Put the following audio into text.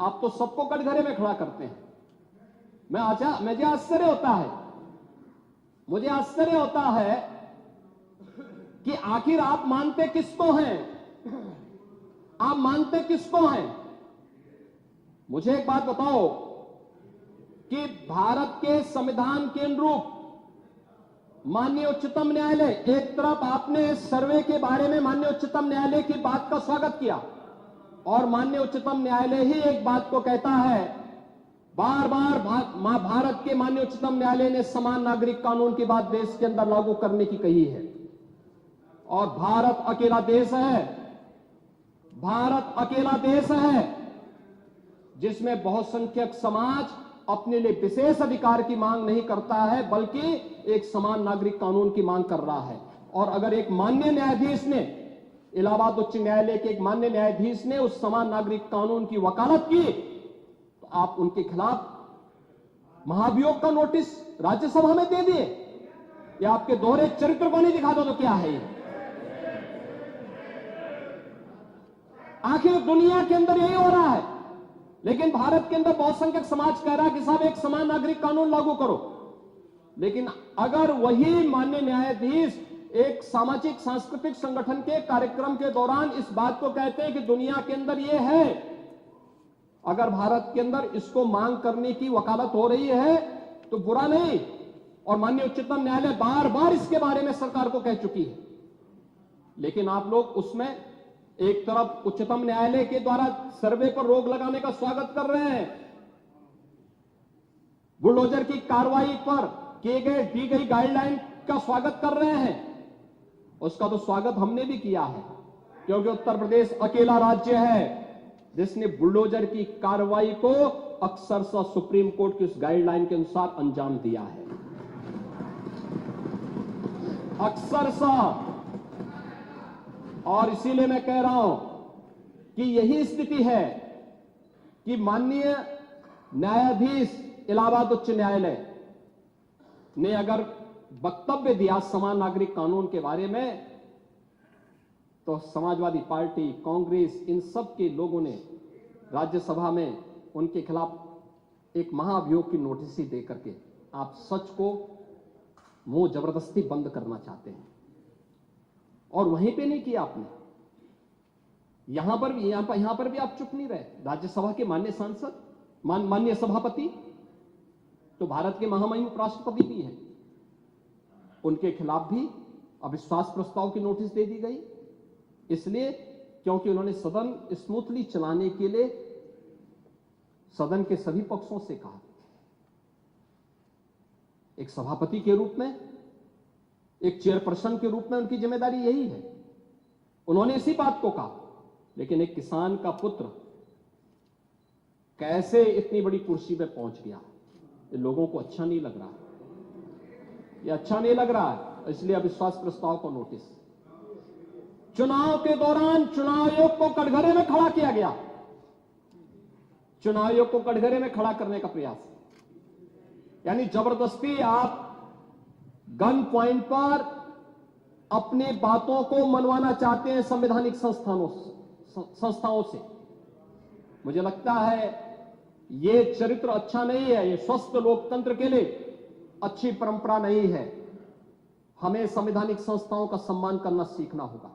आप तो सबको कटघरे में खड़ा करते हैं। मुझे आश्चर्य होता है कि आखिर आप मानते किसको हैं? आप मानते किसको हैं? मुझे एक बात बताओ कि भारत के संविधान के अनुरूप माननीय उच्चतम न्यायालय, एक तरफ आपने सर्वे के बारे में माननीय उच्चतम न्यायालय की बात का स्वागत किया और माननीय उच्चतम न्यायालय ही एक बात को कहता है, बार बार भारत के माननीय उच्चतम न्यायालय ने समान नागरिक कानून की बात देश के अंदर लागू करने की कही है। और भारत अकेला देश है जिसमें बहुसंख्यक समाज अपने लिए विशेष अधिकार की मांग नहीं करता है, बल्कि एक समान नागरिक कानून की मांग कर रहा है। और अगर एक माननीय न्यायाधीश ने, इलाहाबाद उच्च न्यायालय के एक माननीय न्यायाधीश ने उस समान नागरिक कानून की वकालत की, तो आप उनके खिलाफ महाभियोग का नोटिस राज्यसभा में दे दिए। या आपके दोहरे चरित्र को नहीं दिखा दो तो क्या है ये? आखिर दुनिया के अंदर यही हो रहा है, लेकिन भारत के अंदर बहुसंख्यक समाज कह रहा है कि साहब एक समान नागरिक कानून लागू करो। लेकिन अगर वही माननीय न्यायाधीश एक सामाजिक सांस्कृतिक संगठन के कार्यक्रम के दौरान इस बात को कहते हैं कि दुनिया के अंदर ये है, अगर भारत के अंदर इसको मांग करने की वकालत हो रही है तो बुरा नहीं। और माननीय उच्चतम न्यायालय बार बार इसके बारे में सरकार को कह चुकी है, लेकिन आप लोग उसमें एक तरफ उच्चतम न्यायालय के द्वारा सर्वे पर रोक लगाने का स्वागत कर रहे हैं, बुलडोजर की कार्रवाई पर दी गई गाइडलाइन का स्वागत कर रहे हैं। उसका तो स्वागत हमने भी किया है, क्योंकि उत्तर प्रदेश अकेला राज्य है जिसने बुलडोजर की कार्रवाई को अक्सरशः सुप्रीम कोर्ट की उस गाइडलाइन के अनुसार अंजाम दिया है, अक्सरशः। और इसीलिए मैं कह रहा हूं कि यही स्थिति है कि माननीय न्यायाधीश इलाहाबाद उच्च न्यायालय ने अगर वक्तव्य दिया समान नागरिक कानून के बारे में, तो समाजवादी पार्टी, कांग्रेस, इन सब के लोगों ने राज्यसभा में उनके खिलाफ एक महाअभियोग की नोटिस ही देकर के आप सच को मुंह जबरदस्ती बंद करना चाहते हैं। और वहीं पे नहीं किया आपने, यहां पर भी आप चुप नहीं रहे। राज्यसभा के माननीय सांसद, माननीय सभापति तो भारत के महामहिम उपराष्ट्रपति भी हैं, उनके खिलाफ भी अविश्वास प्रस्ताव की नोटिस दे दी गई, इसलिए क्योंकि उन्होंने सदन स्मूथली चलाने के लिए सदन के सभी पक्षों से कहा। एक सभापति के रूप में, एक चेयरपर्सन के रूप में उनकी जिम्मेदारी यही है, उन्होंने इसी बात को कहा। लेकिन एक किसान का पुत्र कैसे इतनी बड़ी कुर्सी पे पहुंच गया, ये लोगों को अच्छा नहीं लग रहा, ये अच्छा नहीं लग रहा है, इसलिए अविश्वास प्रस्ताव को नोटिस। चुनाव के दौरान चुनाव आयोग को कटघरे में खड़ा किया गया, चुनाव आयोग को कटघरे में खड़ा करने का प्रयास, यानी जबरदस्ती आप गन पॉइंट पर अपनी बातों को मनवाना चाहते हैं संवैधानिक संस्थाओं से। मुझे लगता है ये चरित्र अच्छा नहीं है, ये स्वस्थ लोकतंत्र के लिए अच्छी परंपरा नहीं है। हमें संवैधानिक संस्थाओं का सम्मान करना सीखना होगा।